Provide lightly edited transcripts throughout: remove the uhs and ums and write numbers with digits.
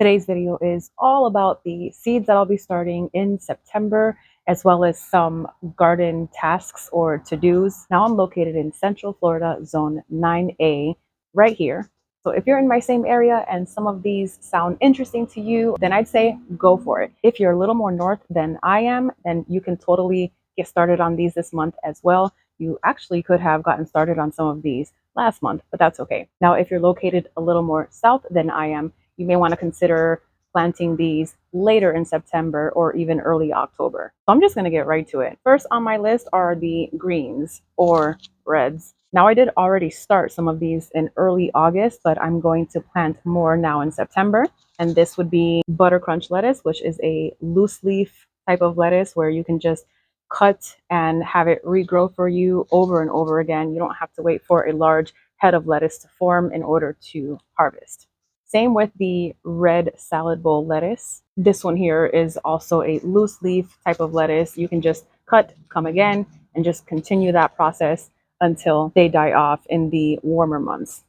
Today's video is all about the seeds that I'll be starting in September, as well as some garden tasks or to-dos. Now I'm located in Central Florida, Zone 9A, right here. So if you're in my same area and some of these sound interesting to you, then I'd say go for it. If you're a little more north than I am, then you can totally get started on these this month as well. You actually could have gotten started on some of these last month, but that's okay. Now, if you're located a little more south than I am, you may want to consider planting these later in September or even early October. So I'm just going to get right to it. First on my list are the greens or reds. Now I did already start some of these in early August, but I'm going to plant more now in September. And this would be butter crunch lettuce, which is a loose leaf type of lettuce where you can just cut and have it regrow for you over and over again. You don't have to wait for a large head of lettuce to form in order to harvest. Same with the red salad bowl lettuce. This one here is also a loose leaf type of lettuce. You can just cut, come again, and just continue that process until they die off in the warmer months.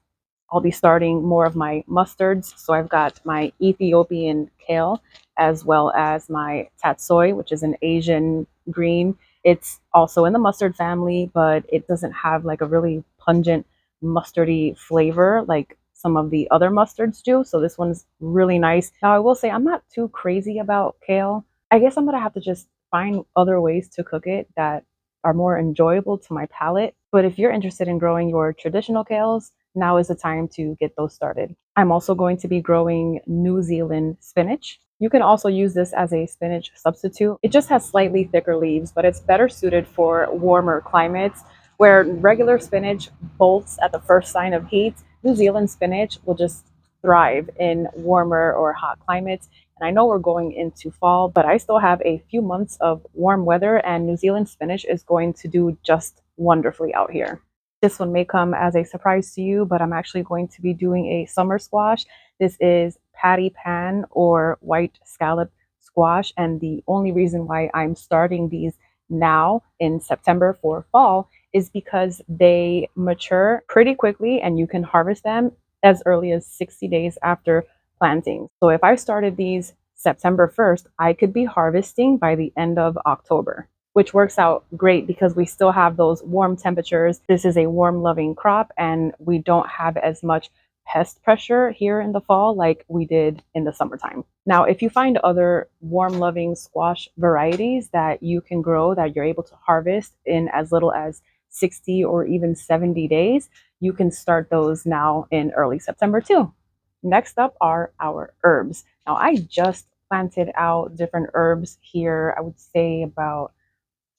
I'll be starting more of my mustards. So I've got my Ethiopian kale as well as my tatsoi, which is an Asian green. It's also in the mustard family, but it doesn't have like a really pungent mustardy flavor like some of the other mustards do. So this one's really nice. Now I will say I'm not too crazy about kale. I guess I'm gonna have to just find other ways to cook it that are more enjoyable to my palate. But if you're interested in growing your traditional kales, now is the time to get those started. I'm also going to be growing New Zealand spinach. You can also use this as a spinach substitute. It just has slightly thicker leaves, but it's better suited for warmer climates where regular spinach bolts at the first sign of heat. New Zealand spinach will just thrive in warmer or hot climates. And I know we're going into fall, but I still have a few months of warm weather, and New Zealand spinach is going to do just wonderfully out here. This one may come as a surprise to you, but I'm actually going to be doing a summer squash. This is patty pan or white scallop squash. And the only reason why I'm starting these now in September for fall is because they mature pretty quickly and you can harvest them as early as 60 days after planting. So if I started these September 1st, I could be harvesting by the end of October, which works out great because we still have those warm temperatures. This is a warm loving crop and we don't have as much pest pressure here in the fall like we did in the summertime. Now, if you find other warm loving squash varieties that you can grow that you're able to harvest in as little as 60 or even 70 days, you can start those now in early September too. Next up are our herbs. Now, I just planted out different herbs here, I would say about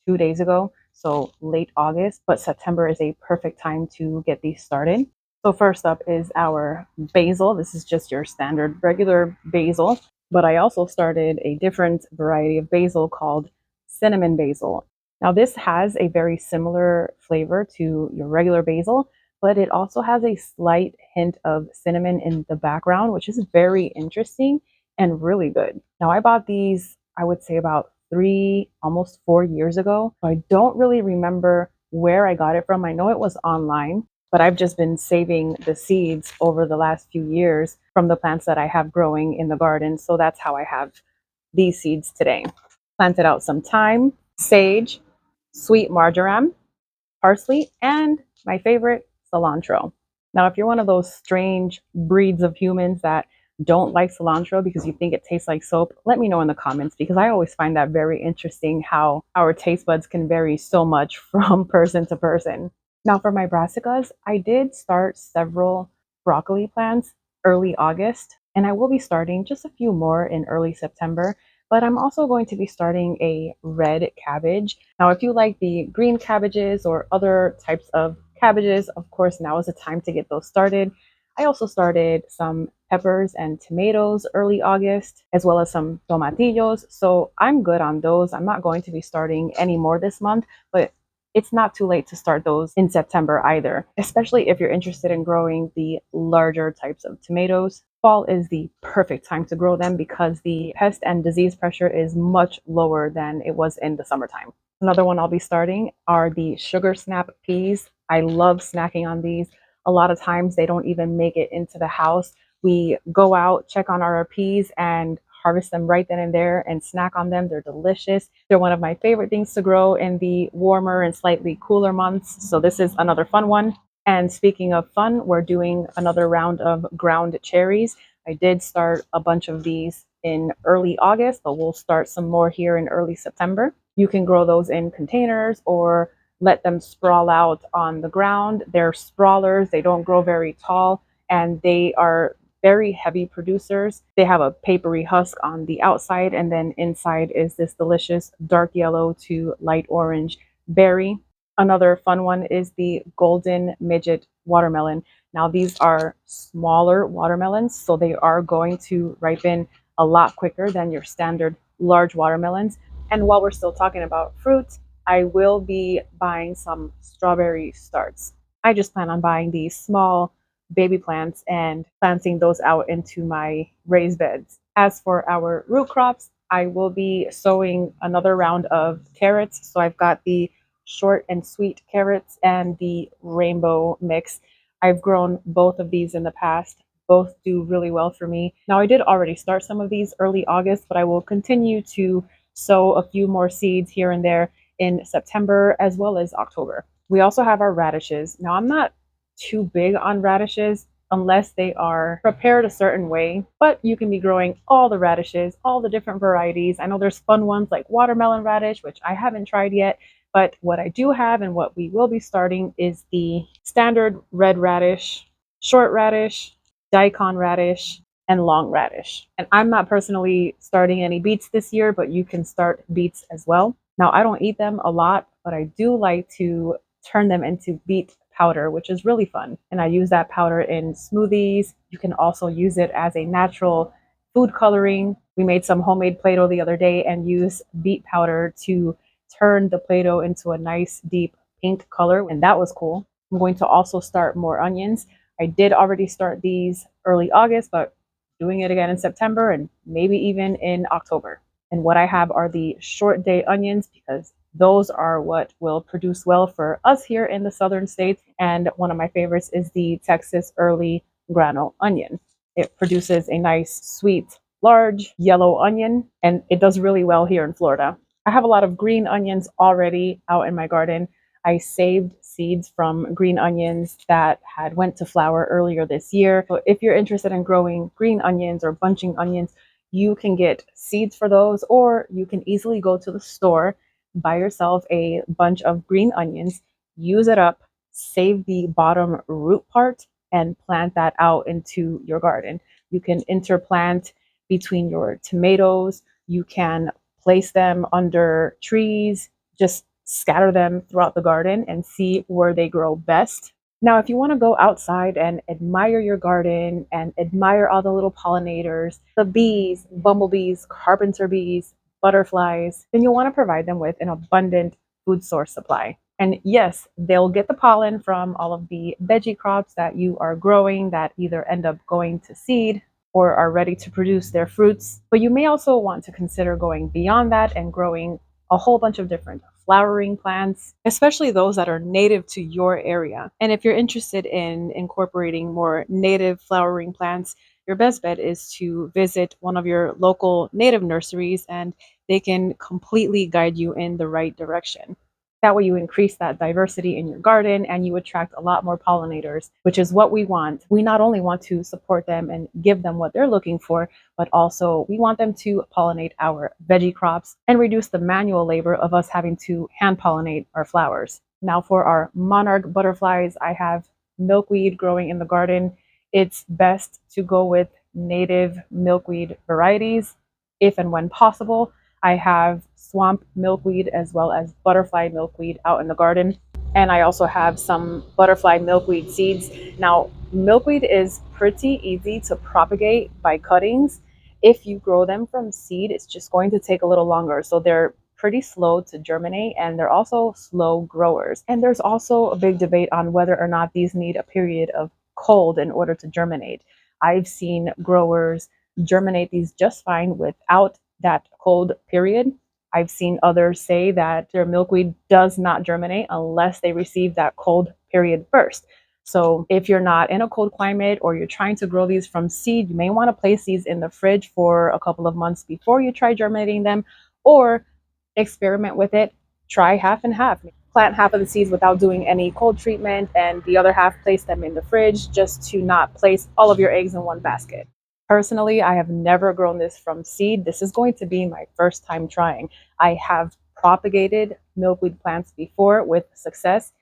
2 days ago, so late August, but September is a perfect time to get these started. So first up is our basil. This is just your standard regular basil, but I also started a different variety of basil called cinnamon basil. Now this has a very similar flavor to your regular basil, but it also has a slight hint of cinnamon in the background, which is very interesting and really good. Now I bought these, I would say about almost 4 years ago. I don't really remember where I got it from. I know it was online, but I've just been saving the seeds over the last few years from the plants that I have growing in the garden. So that's how I have these seeds today. Planted out some thyme, sage, sweet marjoram, parsley, and my favorite, cilantro. Now, if you're one of those strange breeds of humans that don't like cilantro because you think it tastes like soap, let me know in the comments because I always find that very interesting how our taste buds can vary so much from person to person. Now for my brassicas, I did start several broccoli plants early August, and I will be starting just a few more in early September, but I'm also going to be starting a red cabbage. Now, if you like the green cabbages or other types of cabbages, of course, now is the time to get those started. I also started some peppers and tomatoes early August, as well as some tomatillos. So I'm good on those. I'm not going to be starting any more this month, but it's not too late to start those in September either, especially if you're interested in growing the larger types of tomatoes. Fall is the perfect time to grow them because the pest and disease pressure is much lower than it was in the summertime. Another one I'll be starting are the sugar snap peas. I love snacking on these. A lot of times they don't even make it into the house, We go out, check on our peas, and harvest them right then and there and snack on them. They're delicious. They're one of my favorite things to grow in the warmer and slightly cooler months. So this is another fun one. And speaking of fun, we're doing another round of ground cherries. I did start a bunch of these in early August, but we'll start some more here in early September. You can grow those in containers or let them sprawl out on the ground. They're sprawlers, they don't grow very tall, and they are very heavy producers. They have a papery husk on the outside, and then inside is this delicious dark yellow to light orange berry. Another fun one is the golden midget watermelon. Now, these are smaller watermelons, so they are going to ripen a lot quicker than your standard large watermelons. And while we're still talking about fruit, I will be buying some strawberry starts. I just plan on buying these small baby plants and planting those out into my raised beds. As for our root crops, I will be sowing another round of carrots. So I've got the short and sweet carrots and the rainbow mix. I've grown both of these in the past. Both do really well for me. Now, I did already start some of these early August, but I will continue to sow a few more seeds here and there in September as well as October. We also have our radishes. Now, I'm not too big on radishes unless they are prepared a certain way, but you can be growing all the radishes, all the different varieties. I know there's fun ones like watermelon radish, which I haven't tried yet, but what I do have and what we will be starting is the standard red radish, short radish, daikon radish, and long radish. And I'm not personally starting any beets this year, but you can start beets as well. Now, I don't eat them a lot, but I do like to turn them into beet powder, which is really fun. And I use that powder in smoothies. You can also use it as a natural food coloring. We made some homemade Play-Doh the other day and used beet powder to turn the Play-Doh into a nice deep pink color, and that was cool. I'm going to also start more onions. I did already start these early August, but doing it again in September and maybe even in October. And what I have are the short day onions because those are what will produce well for us here in the southern states. And one of my favorites is the Texas early grano onion. It produces a nice, sweet, large yellow onion, and it does really well here in Florida. I have a lot of green onions already out in my garden. I saved seeds from green onions that had went to flower earlier this year. So if you're interested in growing green onions or bunching onions, you can get seeds for those, or you can easily go to the store, buy yourself a bunch of green onions, use it up, save the bottom root part, and plant that out into your garden. You can interplant between your tomatoes. You can place them under trees, just scatter them throughout the garden and see where they grow best. Now, if you want to go outside and admire your garden and admire all the little pollinators, the bees, bumblebees, carpenter bees, butterflies, then you'll want to provide them with an abundant food source supply. And yes, they'll get the pollen from all of the veggie crops that you are growing that either end up going to seed or are ready to produce their fruits. But you may also want to consider going beyond that and growing a whole bunch of different flowering plants, especially those that are native to your area. And if you're interested in incorporating more native flowering plants, your best bet is to visit one of your local native nurseries and they can completely guide you in the right direction. That way you increase that diversity in your garden and you attract a lot more pollinators, which is what we want. We not only want to support them and give them what they're looking for, but also we want them to pollinate our veggie crops and reduce the manual labor of us having to hand pollinate our flowers. Now for our monarch butterflies, I have milkweed growing in the garden. It's best to go with native milkweed varieties if and when possible. I have swamp milkweed as well as butterfly milkweed out in the garden. And I also have some butterfly milkweed seeds. Now, milkweed is pretty easy to propagate by cuttings. If you grow them from seed, it's just going to take a little longer. So they're pretty slow to germinate and they're also slow growers. And there's also a big debate on whether or not these need a period of cold in order to germinate. I've seen growers germinate these just fine without that cold period. I've seen others say that their milkweed does not germinate unless they receive that cold period first. So if you're not in a cold climate or you're trying to grow these from seed, you may want to place these in the fridge for a couple of months before you try germinating them, or experiment with it. Try half and half. Plant half of the seeds without doing any cold treatment, and the other half place them in the fridge, just to not place all of your eggs in one basket. Personally, I have never grown this from seed. This is going to be my first time trying. I have propagated milkweed plants before with success,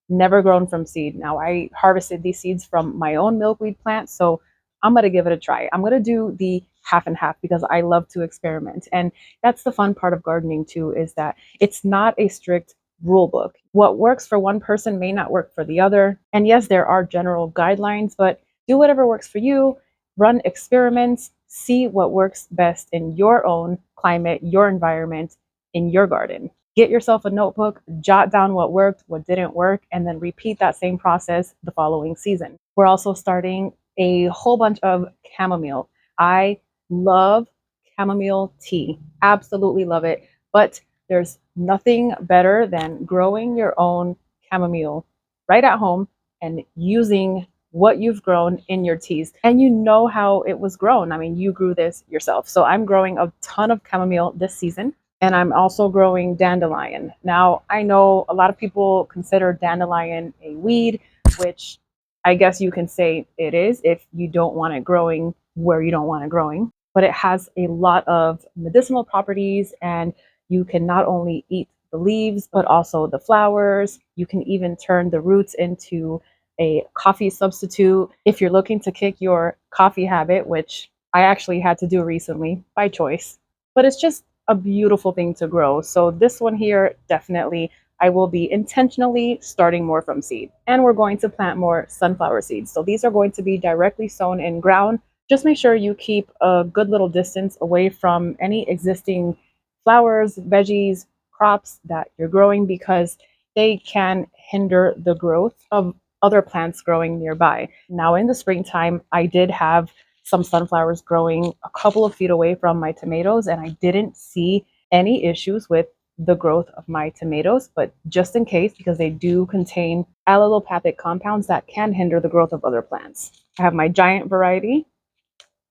never grown from seed. Now, I harvested these seeds from my own milkweed plant, so I'm going to give it a try. I'm going to do the half and half because I love to experiment. And that's the fun part of gardening too, is that it's not a strict rule book. What works for one person may not work for the other. And yes, there are general guidelines, but do whatever works for you. Run experiments, see what works best in your own climate, your environment, in your garden. Get yourself a notebook, jot down what worked, what didn't work, and then repeat that same process the following season. We're also starting a whole bunch of chamomile. I love chamomile tea, absolutely love it. But there's nothing better than growing your own chamomile right at home and using what you've grown in your teas. And you know how it was grown. I mean, you grew this yourself. So I'm growing a ton of chamomile this season. And I'm also growing dandelion. Now, I know a lot of people consider dandelion a weed, which I guess you can say it is if you don't want it growing where you don't want it growing. But it has a lot of medicinal properties, and you can not only eat the leaves, but also the flowers. You can even turn the roots into a coffee substitute if you're looking to kick your coffee habit, which I actually had to do recently by choice. But it's just a beautiful thing to grow. So this one here, definitely, I will be intentionally starting more from seed. And we're going to plant more sunflower seeds. So these are going to be directly sown in ground. Just make sure you keep a good little distance away from any existing flowers, veggies, crops that you're growing, because they can hinder the growth of other plants growing nearby. Now in the springtime, I did have some sunflowers growing a couple of feet away from my tomatoes, and I didn't see any issues with the growth of my tomatoes. But just in case, because they do contain allelopathic compounds that can hinder the growth of other plants. I have my giant variety,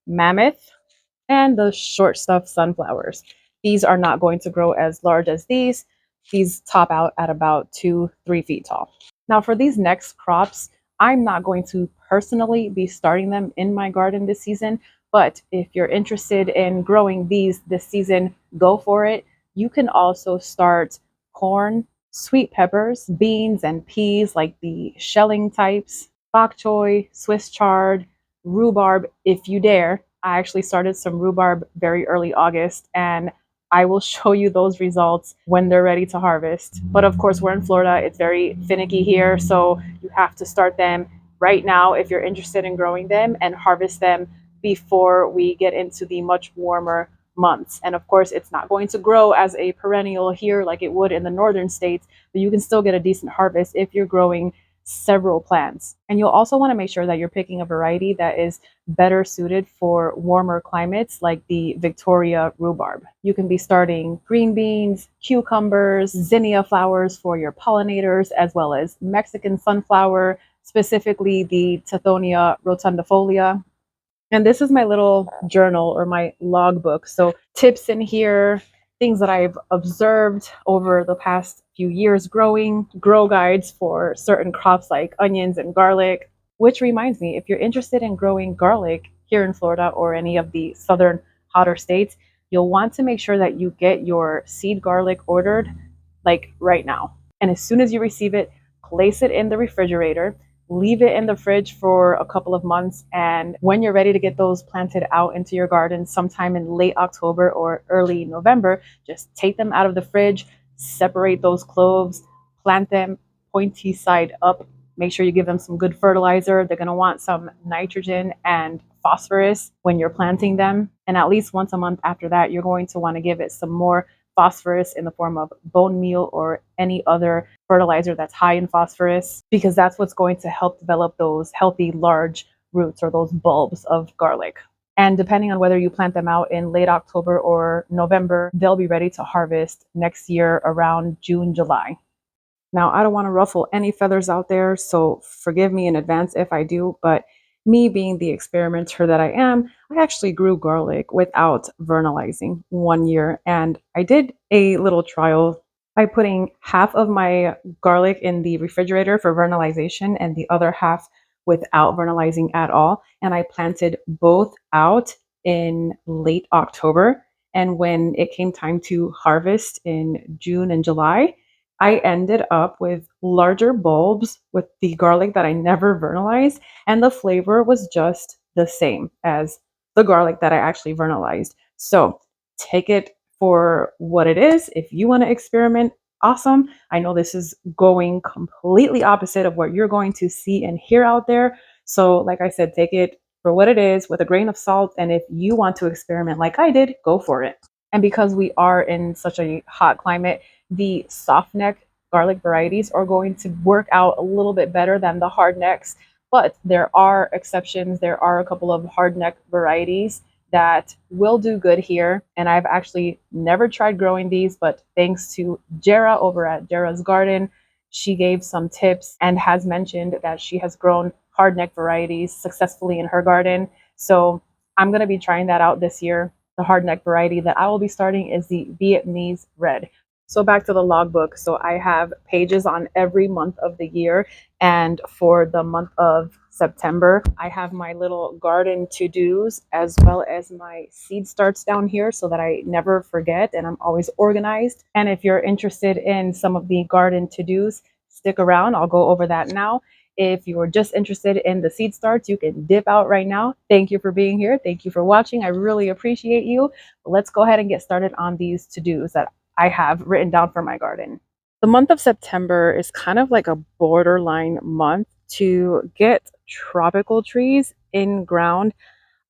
mammoth, and the short stuff sunflowers. These are not going to grow as large as these. These top out at about 2-3 feet tall. Now for these next crops, I'm not going to personally be starting them in my garden this season, but if you're interested in growing these this season, go for it. You can also start corn, sweet peppers, beans, and peas like the shelling types, bok choy, Swiss chard, rhubarb if you dare. I actually started some rhubarb very early August, and I will show you those results when they're ready to harvest. But of course, we're in Florida. It's very finicky here, so you have to start them right now if you're interested in growing them, and harvest them before we get into the much warmer months. And of course, it's not going to grow as a perennial here like it would in the northern states, but you can still get a decent harvest if you're growing several plants. And you'll also want to make sure that you're picking a variety that is better suited for warmer climates, like the Victoria rhubarb. You can be starting green beans, cucumbers, zinnia flowers for your pollinators, as well as Mexican sunflower, specifically the Tithonia rotundifolia. And this is my little journal or my logbook. So tips in here, things that I've observed over the past few years growing, grow guides for certain crops like onions and garlic. Which reminds me, if you're interested in growing garlic here in Florida or any of the southern hotter states, you'll want to make sure that you get your seed garlic ordered like right now. And as soon as you receive it, place it in the refrigerator, leave it in the fridge for a couple of months, and when you're ready to get those planted out into your garden sometime in late October or early November, just take them out of the fridge, separate those cloves, plant them pointy side up. Make sure you give them some good fertilizer. They're going to want some nitrogen and phosphorus when you're planting them. And at least once a month after that, you're going to want to give it some more phosphorus in the form of bone meal or any other fertilizer that's high in phosphorus, because that's what's going to help develop those healthy large roots or those bulbs of garlic. And depending on whether you plant them out in late October or November, they'll be ready to harvest next year around June, July. Now, I don't want to ruffle any feathers out there, so forgive me in advance if I do, but me being the experimenter that I am, I actually grew garlic without vernalizing 1 year. And I did a little trial by putting half of my garlic in the refrigerator for vernalization and the other half without vernalizing at all. And I planted both out in late October. And when it came time to harvest in June and July, I ended up with larger bulbs with the garlic that I never vernalized, and the flavor was just the same as the garlic that I actually vernalized. So take it for what it is. If you want to experiment, awesome. I know this is going completely opposite of what you're going to see and hear out there. So, like I said, take it for what it is with a grain of salt. And if you want to experiment like I did, go for it. And because we are in such a hot climate, the soft neck garlic varieties are going to work out a little bit better than the hard necks. But there are exceptions. There are a couple of hard neck varieties that will do good here. And I've actually never tried growing these, but thanks to Jera over at Jera's Garden, she gave some tips and has mentioned that she has grown hard neck varieties successfully in her garden. So I'm going to be trying that out this year. The hard neck variety that I will be starting is the Vietnamese Red. So back to the logbook. So I have pages on every month of the year. And for the month of September, I have my little garden to-dos as well as my seed starts down here so that I never forget and I'm always organized. And if you're interested in some of the garden to-dos, stick around. I'll go over that now. If you're just interested in the seed starts, you can dip out right now. Thank you for being here. Thank you for watching. I really appreciate you. Let's go ahead and get started on these to-dos that I have written down for my garden. The month of September is kind of like a borderline month to get tropical trees in ground.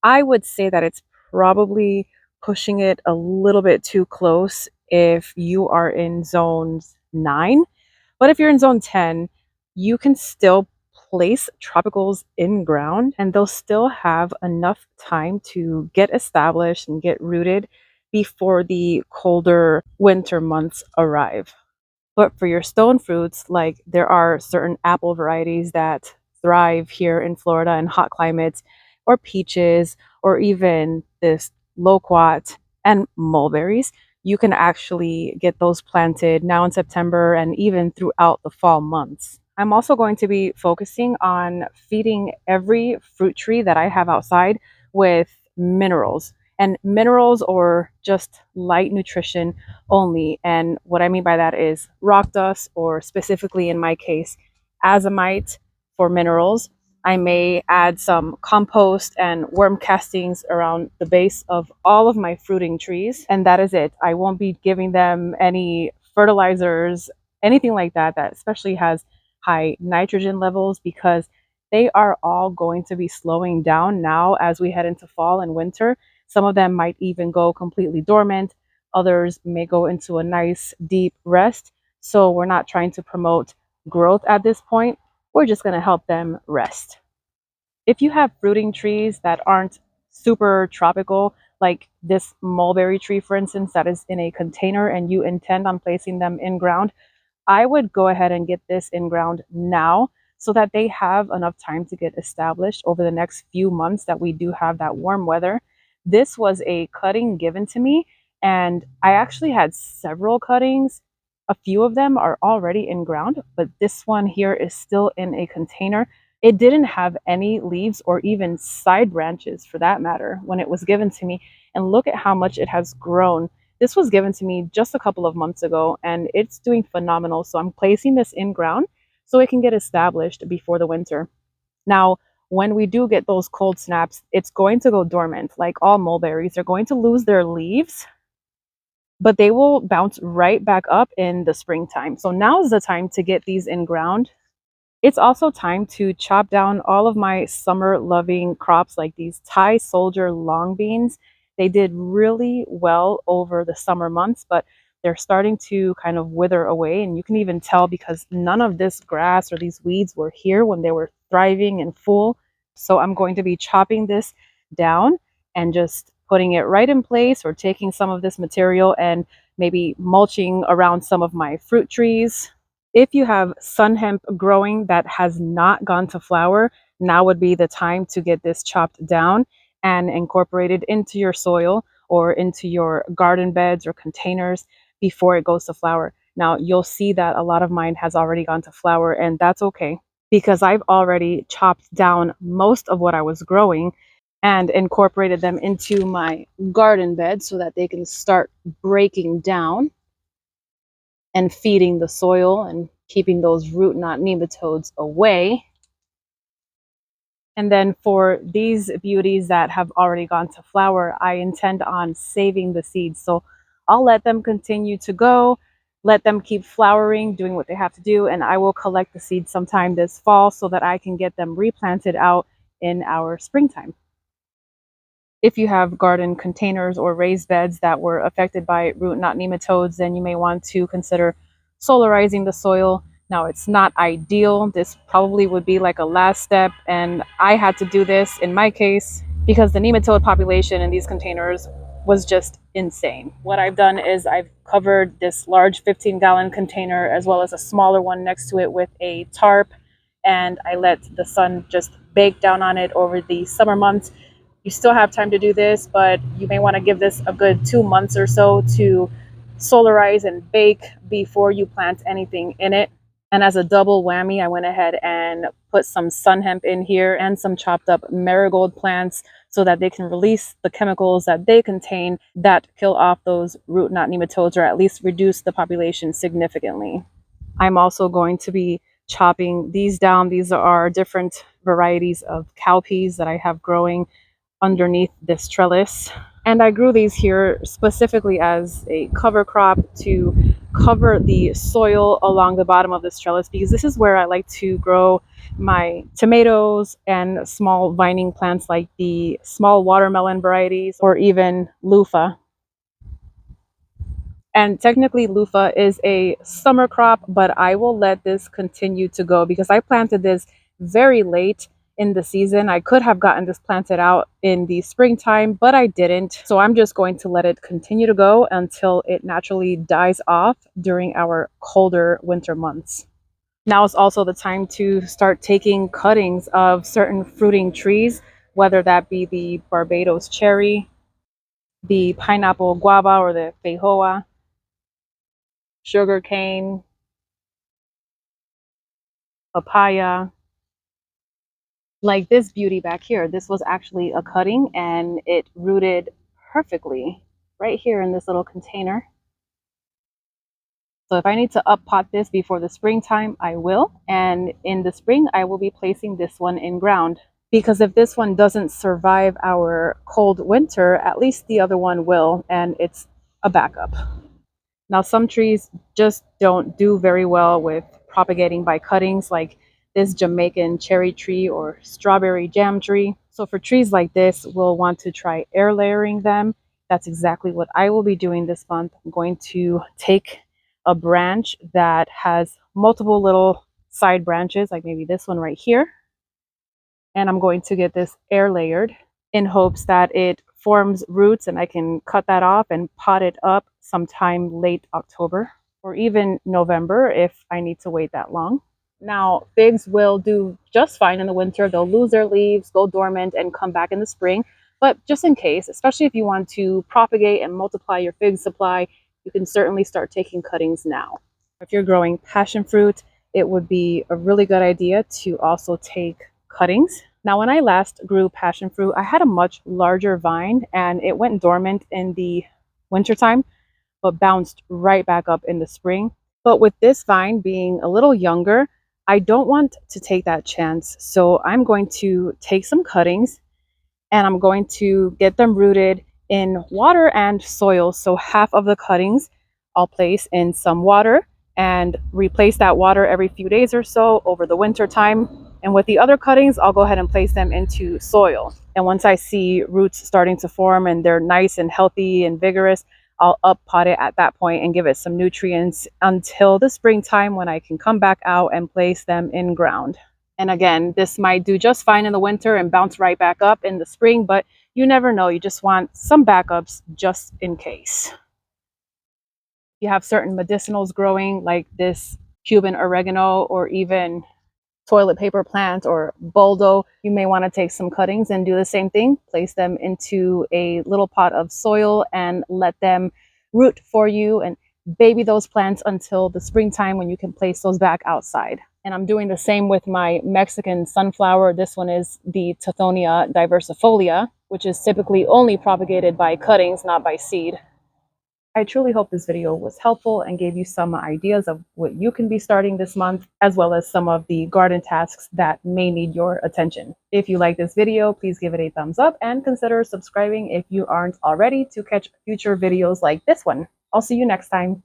I would say that it's probably pushing it a little bit too close if you are in zones 9. But if you're in zone 10, you can still place tropicals in ground and they'll still have enough time to get established and get rooted before the colder winter months arrive. But for your stone fruits, like there are certain apple varieties that thrive here in Florida in hot climates, or peaches, or even this loquat and mulberries, you can actually get those planted now in September and even throughout the fall months. I'm also going to be focusing on feeding every fruit tree that I have outside with minerals. And minerals or just light nutrition only. And what I mean by that is rock dust, or specifically in my case, azomite for minerals. I may add some compost and worm castings around the base of all of my fruiting trees. And that is it. I won't be giving them any fertilizers, anything like that, that especially has high nitrogen levels, because they are all going to be slowing down now as we head into fall and winter. Some of them might even go completely dormant. Others may go into a nice deep rest. So we're not trying to promote growth at this point. We're just going to help them rest. If you have fruiting trees that aren't super tropical, like this mulberry tree, for instance, that is in a container and you intend on placing them in ground, I would go ahead and get this in ground now so that they have enough time to get established over the next few months that we do have that warm weather. This was a cutting given to me, and I actually had several cuttings. A few of them are already in ground, but this one here is still in a container. It didn't have any leaves or even side branches for that matter when it was given to me. And look at how much it has grown. This was given to me just a couple of months ago and it's doing phenomenal. So I'm placing this in ground so it can get established before the winter. Now, when we do get those cold snaps, it's going to go dormant. Like all mulberries, they're going to lose their leaves, but they will bounce right back up in the springtime. So now is the time to get these in ground. It's also time to chop down all of my summer loving crops like these Thai Soldier long beans. They did really well over the summer months, but they're starting to kind of wither away. And you can even tell because none of this grass or these weeds were here when they were thriving and full. So I'm going to be chopping this down and just putting it right in place, or taking some of this material and maybe mulching around some of my fruit trees. If you have sun hemp growing that has not gone to flower, now would be the time to get this chopped down and incorporated into your soil or into your garden beds or containers before it goes to flower. Now, you'll see that a lot of mine has already gone to flower, and that's okay because I've already chopped down most of what I was growing and incorporated them into my garden bed so that they can start breaking down and feeding the soil and keeping those root knot nematodes away. And then for these beauties that have already gone to flower, I intend on saving the seeds. So I'll let them continue to go, let them keep flowering, doing what they have to do, and I will collect the seeds sometime this fall so that I can get them replanted out in our springtime. If you have garden containers or raised beds that were affected by root knot nematodes, then you may want to consider solarizing the soil. Now, it's not ideal. This probably would be like a last step, and I had to do this in my case because the nematode population in these containers was just insane. What I've done is I've covered this large 15-gallon container as well as a smaller one next to it with a tarp, and I let the sun just bake down on it over the summer months. You still have time to do this, but you may want to give this a good 2 months or so to solarize and bake before you plant anything in it. And as a double whammy, I went ahead and put some sun hemp in here and some chopped up marigold plants so that they can release the chemicals that they contain that kill off those root knot nematodes or at least reduce the population significantly. I'm also going to be chopping these down. These are different varieties of cowpeas that I have growing underneath this trellis. And I grew these here specifically as a cover crop to cover the soil along the bottom of this trellis because this is where I like to grow my tomatoes and small vining plants like the small watermelon varieties or even loofah. And technically, loofah is a summer crop, but I will let this continue to go because I planted this very late in the season. I could have gotten this planted out in the springtime, but I didn't. So I'm just going to let it continue to go until it naturally dies off during our colder winter months. Now is also the time to start taking cuttings of certain fruiting trees, whether that be the Barbados cherry, the pineapple guava or the feijoa, sugar cane, papaya, like this beauty back here. This was actually a cutting and it rooted perfectly right here in this little container. So if I need to up pot this before the springtime, I will. And in the spring, I will be placing this one in ground because if this one doesn't survive our cold winter, at least the other one will, and it's a backup. Now, some trees just don't do very well with propagating by cuttings, like this Jamaican cherry tree or strawberry jam tree. So for trees like this, we'll want to try air layering them. That's exactly what I will be doing this month. I'm going to take a branch that has multiple little side branches, like maybe this one right here, and I'm going to get this air layered in hopes that it forms roots and I can cut that off and pot it up sometime late October or even November if I need to wait that long. Now, figs will do just fine in the winter. They'll lose their leaves, go dormant, and come back in the spring. But just in case, especially if you want to propagate and multiply your fig supply, you can certainly start taking cuttings now. If you're growing passion fruit, it would be a really good idea to also take cuttings. Now, when I last grew passion fruit, I had a much larger vine and it went dormant in the wintertime, but bounced right back up in the spring. But with this vine being a little younger, I don't want to take that chance. So I'm going to take some cuttings and I'm going to get them rooted in water and soil. So half of the cuttings I'll place in some water and replace that water every few days or so over the winter time. And with the other cuttings, I'll go ahead and place them into soil. And once I see roots starting to form and they're nice and healthy and vigorous, I'll up pot it at that point and give it some nutrients until the springtime when I can come back out and place them in ground. And again, this might do just fine in the winter and bounce right back up in the spring, but you never know. You just want some backups just in case. You have certain medicinals growing like this Cuban oregano or even toilet paper plant or boldo, you may want to take some cuttings and do the same thing. Place them into a little pot of soil and let them root for you and baby those plants until the springtime when you can place those back outside. And I'm doing the same with my Mexican sunflower. This one is the Tithonia diversifolia, which is typically only propagated by cuttings, not by seed. I truly hope this video was helpful and gave you some ideas of what you can be starting this month, as well as some of the garden tasks that may need your attention. If you like this video, please give it a thumbs up and consider subscribing if you aren't already to catch future videos like this one. I'll see you next time.